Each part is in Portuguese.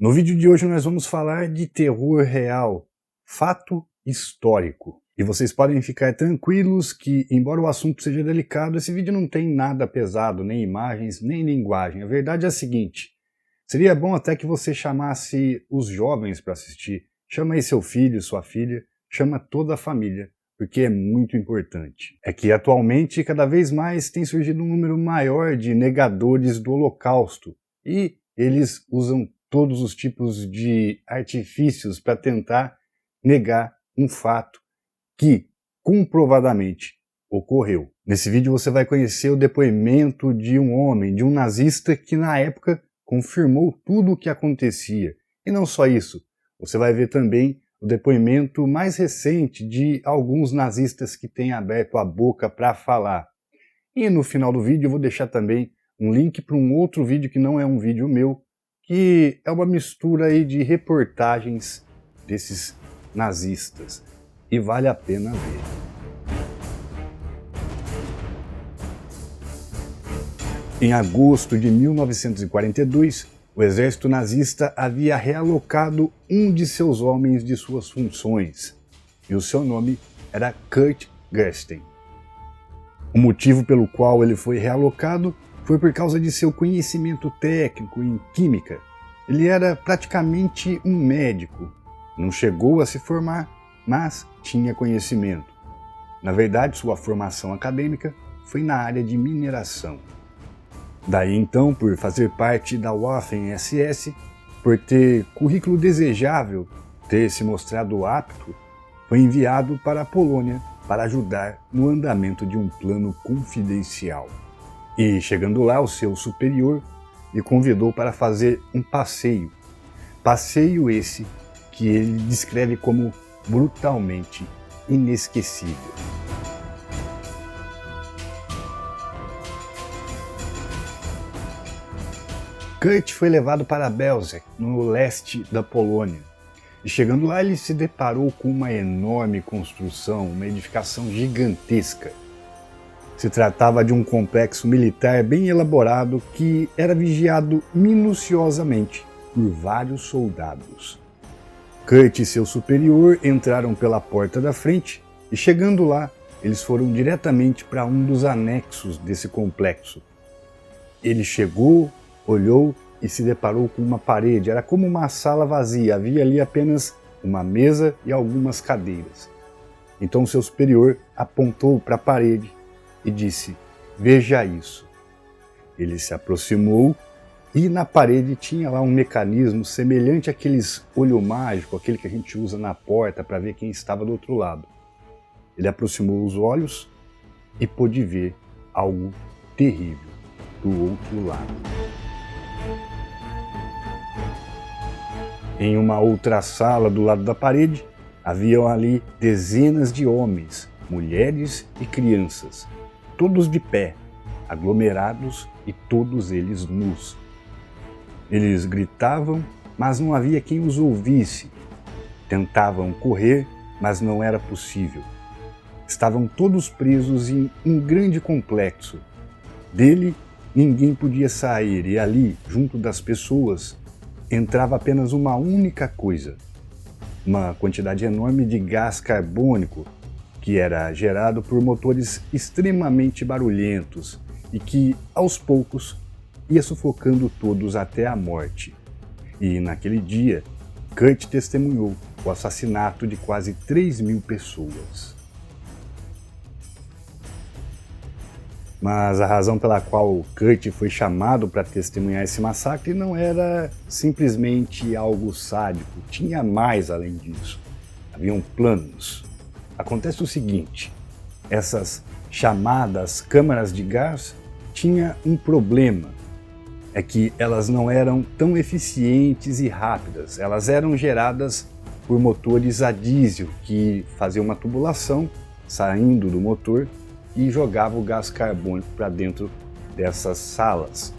No vídeo de hoje nós vamos falar de terror real, fato histórico. E vocês podem ficar tranquilos que, embora o assunto seja delicado, esse vídeo não tem nada pesado, nem imagens, nem linguagem. A verdade é a seguinte, seria bom até que você chamasse os jovens para assistir. Chama aí seu filho, sua filha, chama toda a família, porque é muito importante. É que atualmente cada vez mais tem surgido um número maior de negadores do Holocausto, e eles usam todos os tipos de artifícios para tentar negar um fato que comprovadamente ocorreu. Nesse vídeo você vai conhecer o depoimento de um homem, de um nazista que na época confirmou tudo o que acontecia. E não só isso, você vai ver também o depoimento mais recente de alguns nazistas que têm aberto a boca para falar. E no final do vídeo eu vou deixar também um link para um outro vídeo que não é um vídeo meu, que é uma mistura aí de reportagens desses nazistas. E vale a pena ver. Em agosto de 1942, o exército nazista havia realocado um de seus homens de suas funções, e o seu nome era Kurt Gersten. O motivo pelo qual ele foi realocado foi por causa de seu conhecimento técnico em química. Ele era praticamente um médico, não chegou a se formar, mas tinha conhecimento. Na verdade, sua formação acadêmica foi na área de mineração. Daí então, por fazer parte da Waffen-SS, por ter currículo desejável, ter se mostrado apto, foi enviado para a Polônia para ajudar no andamento de um plano confidencial. E chegando lá, o seu superior lhe convidou para fazer um passeio. Passeio esse que ele descreve como brutalmente inesquecível. Kurt foi levado para Belzec, no leste da Polônia. E chegando lá ele se deparou com uma enorme construção, uma edificação gigantesca. Se tratava de um complexo militar bem elaborado que era vigiado minuciosamente por vários soldados. Kurt e seu superior entraram pela porta da frente e, chegando lá, eles foram diretamente para um dos anexos desse complexo. Ele chegou, olhou e se deparou com uma parede. Era como uma sala vazia, havia ali apenas uma mesa e algumas cadeiras. Então seu superior apontou para a parede e disse: "Veja isso." Ele se aproximou e na parede tinha lá um mecanismo semelhante àqueles olho mágico, aquele que a gente usa na porta para ver quem estava do outro lado. Ele aproximou os olhos e pôde ver algo terrível do outro lado. Em uma outra sala do lado da parede, haviam ali dezenas de homens, mulheres e crianças, todos de pé, aglomerados e todos eles nus. Eles gritavam, mas não havia quem os ouvisse. Tentavam correr, mas não era possível. Estavam todos presos em um grande complexo. Dele, ninguém podia sair e ali, junto das pessoas, entrava apenas uma única coisa: uma quantidade enorme de gás carbônico, que era gerado por motores extremamente barulhentos e que, aos poucos, ia sufocando todos até a morte. E naquele dia, Kurt testemunhou o assassinato de quase 3.000 pessoas. Mas a razão pela qual Kurt foi chamado para testemunhar esse massacre não era simplesmente algo sádico, tinha mais além disso. Haviam planos. Acontece o seguinte, essas chamadas câmaras de gás tinham um problema, é que elas não eram tão eficientes e rápidas, elas eram geradas por motores a diesel que faziam uma tubulação saindo do motor e jogava o gás carbônico para dentro dessas salas.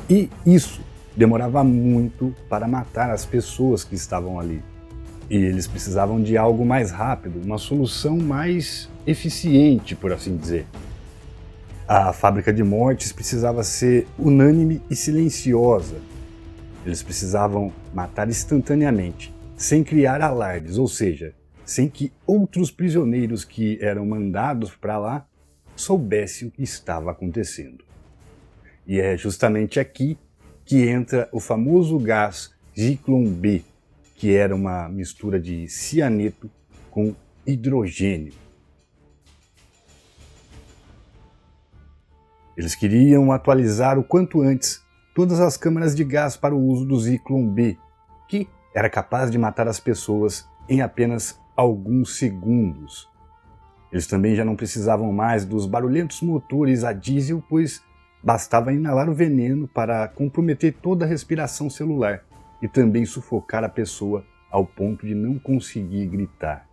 E isso demorava muito para matar as pessoas que estavam ali. E eles precisavam de algo mais rápido, uma solução mais eficiente, por assim dizer. A fábrica de mortes precisava ser unânime e silenciosa. Eles precisavam matar instantaneamente, sem criar alardes, ou seja, sem que outros prisioneiros que eram mandados para lá soubessem o que estava acontecendo. E é justamente aqui que entra o famoso gás Zyklon B, que era uma mistura de cianeto com hidrogênio. Eles queriam atualizar o quanto antes todas as câmaras de gás para o uso do Zyklon B, que era capaz de matar as pessoas em apenas alguns segundos. Eles também já não precisavam mais dos barulhentos motores a diesel, pois bastava inalar o veneno para comprometer toda a respiração celular e também sufocar a pessoa ao ponto de não conseguir gritar.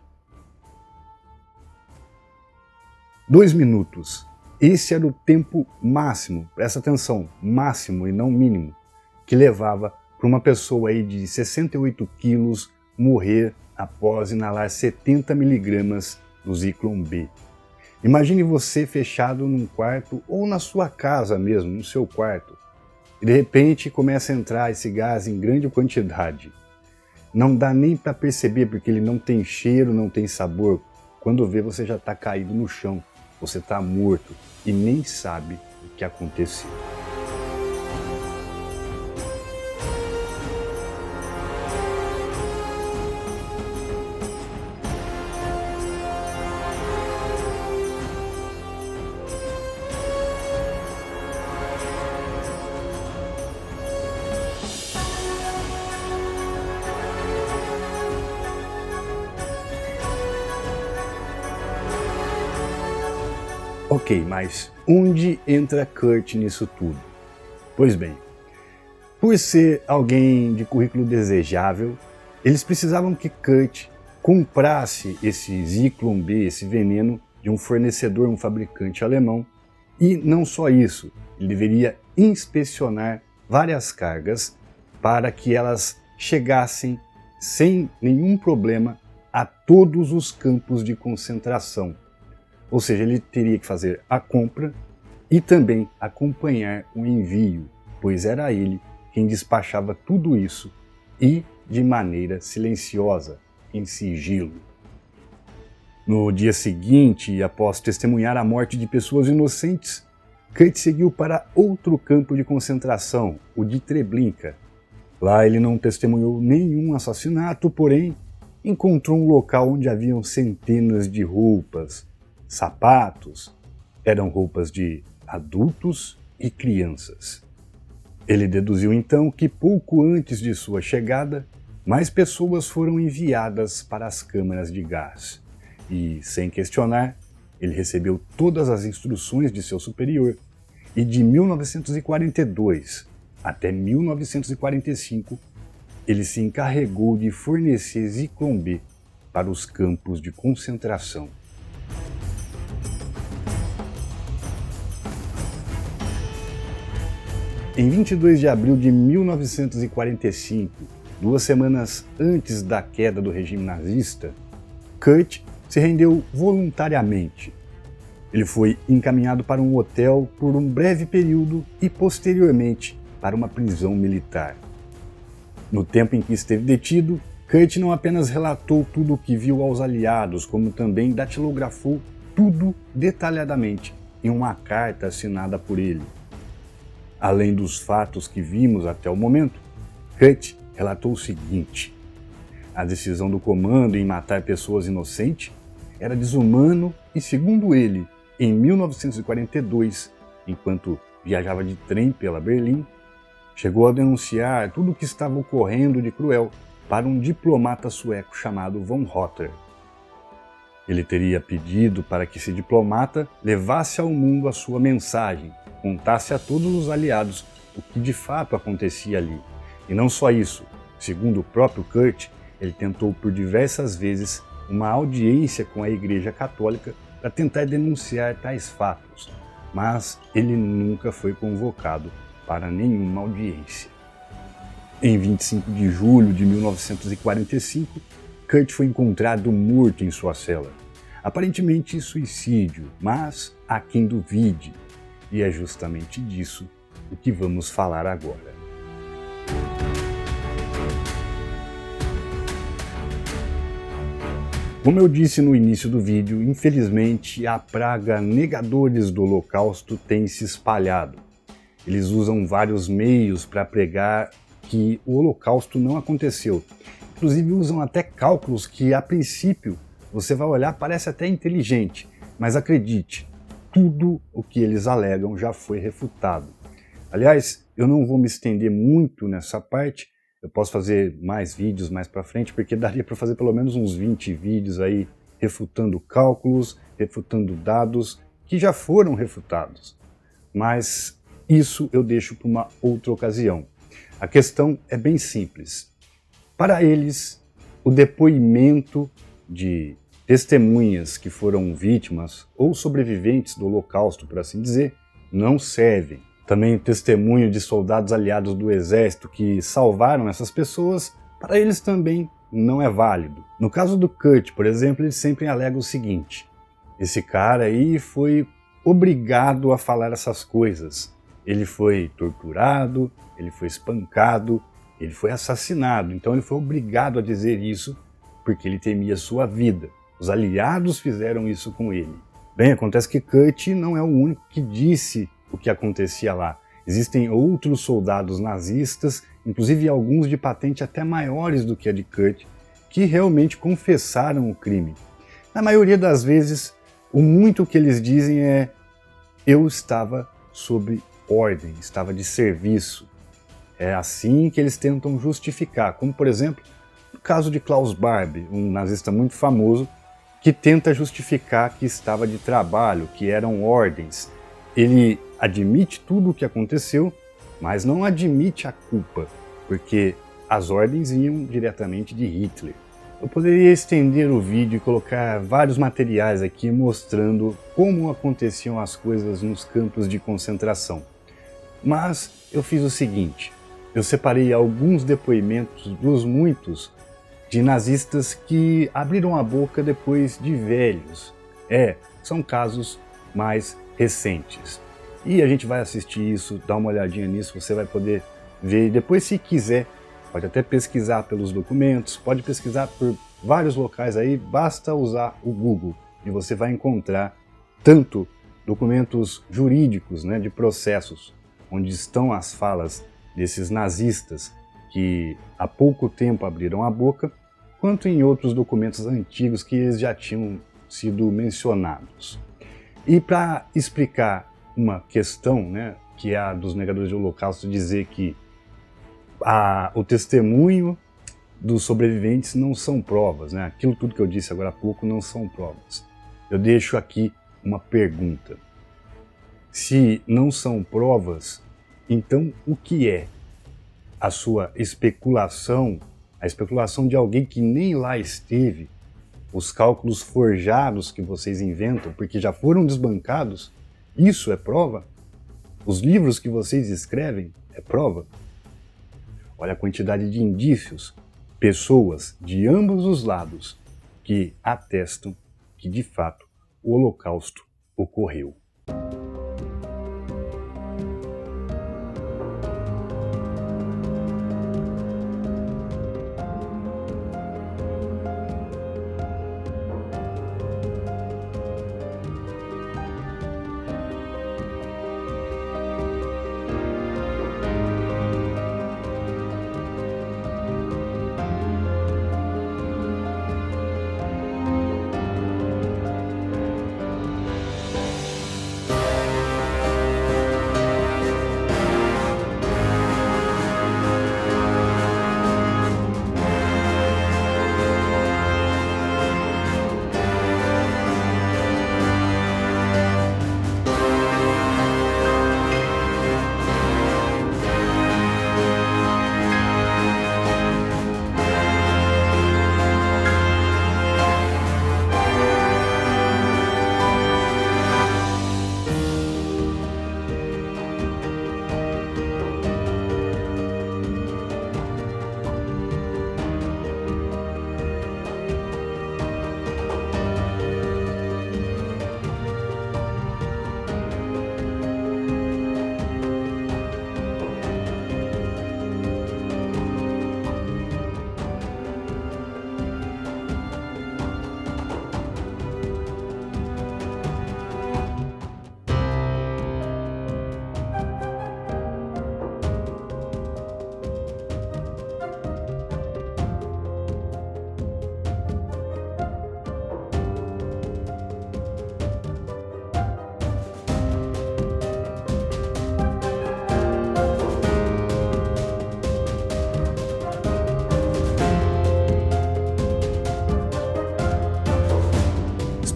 2 minutos. Esse era o tempo máximo, presta atenção, máximo e não mínimo, que levava para uma pessoa aí de 68 quilos morrer após inalar 70 miligramas do Zyklon B. Imagine você fechado num quarto ou na sua casa mesmo, no seu quarto, e de repente começa a entrar esse gás em grande quantidade. Não dá nem para perceber porque ele não tem cheiro, não tem sabor. Quando vê, você já está caído no chão, você está morto e nem sabe o que aconteceu. Ok, mas onde entra Kurt nisso tudo? Pois bem, por ser alguém de currículo desejável, eles precisavam que Kurt comprasse esse Zyklon B, esse veneno, de um fornecedor, um fabricante alemão, e não só isso, ele deveria inspecionar várias cargas para que elas chegassem sem nenhum problema a todos os campos de concentração. Ou seja, ele teria que fazer a compra e também acompanhar o envio, pois era ele quem despachava tudo isso e de maneira silenciosa, em sigilo. No dia seguinte, após testemunhar a morte de pessoas inocentes, Kurt seguiu para outro campo de concentração, o de Treblinka. Lá ele não testemunhou nenhum assassinato, porém encontrou um local onde haviam centenas de roupas, sapatos, eram roupas de adultos e crianças. Ele deduziu então que pouco antes de sua chegada, mais pessoas foram enviadas para as câmaras de gás. E, sem questionar, ele recebeu todas as instruções de seu superior e de 1942 até 1945, ele se encarregou de fornecer Zyklon B para os campos de concentração. Em 22 de abril de 1945, 2 semanas antes da queda do regime nazista, Kurt se rendeu voluntariamente. Ele foi encaminhado para um hotel por um breve período e, posteriormente, para uma prisão militar. No tempo em que esteve detido, Kurt não apenas relatou tudo o que viu aos aliados, como também datilografou tudo detalhadamente em uma carta assinada por ele. Além dos fatos que vimos até o momento, Kurt relatou o seguinte: a decisão do comando em matar pessoas inocentes era desumano e, segundo ele, em 1942, enquanto viajava de trem pela Berlim, chegou a denunciar tudo o que estava ocorrendo de cruel para um diplomata sueco chamado von Rotter. Ele teria pedido para que esse diplomata levasse ao mundo a sua mensagem, contasse a todos os aliados o que de fato acontecia ali. E não só isso, segundo o próprio Kurt, ele tentou por diversas vezes uma audiência com a Igreja Católica para tentar denunciar tais fatos, mas ele nunca foi convocado para nenhuma audiência. Em 25 de julho de 1945, Kurt foi encontrado morto em sua cela. Aparentemente suicídio, mas há quem duvide. E é justamente disso o que vamos falar agora. Como eu disse no início do vídeo, infelizmente a praga negadores do Holocausto tem se espalhado. Eles usam vários meios para pregar que o Holocausto não aconteceu. Inclusive usam até cálculos que, a princípio, você vai olhar, parece até inteligente, mas acredite, tudo o que eles alegam já foi refutado. Aliás, eu não vou me estender muito nessa parte, eu posso fazer mais vídeos mais para frente, porque daria para fazer pelo menos uns 20 vídeos aí refutando cálculos, refutando dados que já foram refutados. Mas isso eu deixo para uma outra ocasião. A questão é bem simples. Para eles, o depoimento de testemunhas que foram vítimas ou sobreviventes do Holocausto, por assim dizer, não servem. Também o testemunho de soldados aliados do exército que salvaram essas pessoas, para eles também não é válido. No caso do Kurt, por exemplo, ele sempre alega o seguinte: esse cara aí foi obrigado a falar essas coisas. Ele foi torturado, ele foi espancado, ele foi assassinado, então ele foi obrigado a dizer isso porque ele temia sua vida. Os aliados fizeram isso com ele. Bem, acontece que Kurt não é o único que disse o que acontecia lá. Existem outros soldados nazistas, inclusive alguns de patente até maiores do que a de Kurt, que realmente confessaram o crime. Na maioria das vezes, o muito que eles dizem é: eu estava sob ordem, estava de serviço. É assim que eles tentam justificar, como por exemplo, no caso de Klaus Barbie, um nazista muito famoso, que tenta justificar que estava de trabalho, que eram ordens. Ele admite tudo o que aconteceu, mas não admite a culpa, porque as ordens iam diretamente de Hitler. Eu poderia estender o vídeo e colocar vários materiais aqui mostrando como aconteciam as coisas nos campos de concentração. Mas eu fiz o seguinte: eu separei alguns depoimentos dos muitos de nazistas que abriram a boca depois de velhos. São casos mais recentes. E a gente vai assistir isso, dar uma olhadinha nisso, você vai poder ver. Depois, se quiser, pode até pesquisar pelos documentos, pode pesquisar por vários locais aí, basta usar o Google e você vai encontrar tanto documentos jurídicos, né, de processos, onde estão as falas desses nazistas que há pouco tempo abriram a boca, quanto em outros documentos antigos que eles já tinham sido mencionados. E para explicar uma questão, né, que é a dos negadores do Holocausto, dizer que o testemunho dos sobreviventes não são provas, né? Aquilo tudo que eu disse agora há pouco não são provas. Eu deixo aqui uma pergunta. Se não são provas, então o que é? A sua especulação, a especulação de alguém que nem lá esteve, os cálculos forjados que vocês inventam porque já foram desbancados, isso é prova? Os livros que vocês escrevem é prova? Olha a quantidade de indícios, pessoas de ambos os lados que atestam que de fato o Holocausto ocorreu.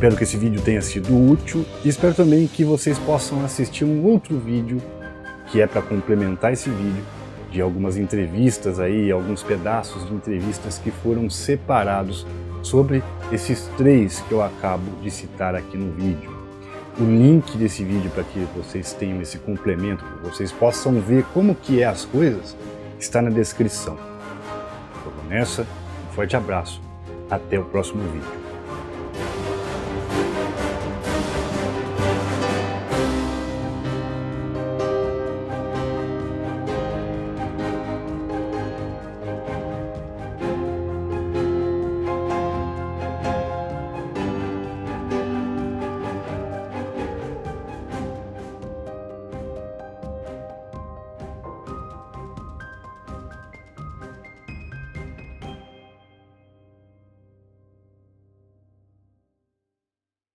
Espero que esse vídeo tenha sido útil e espero também que vocês possam assistir um outro vídeo que é para complementar esse vídeo, de algumas entrevistas aí, alguns pedaços de entrevistas que foram separados sobre esses 3 que eu acabo de citar aqui no vídeo. O link desse vídeo para que vocês tenham esse complemento, para vocês possam ver como que é as coisas, está na descrição. Eu vou nessa, um forte abraço, até o próximo vídeo.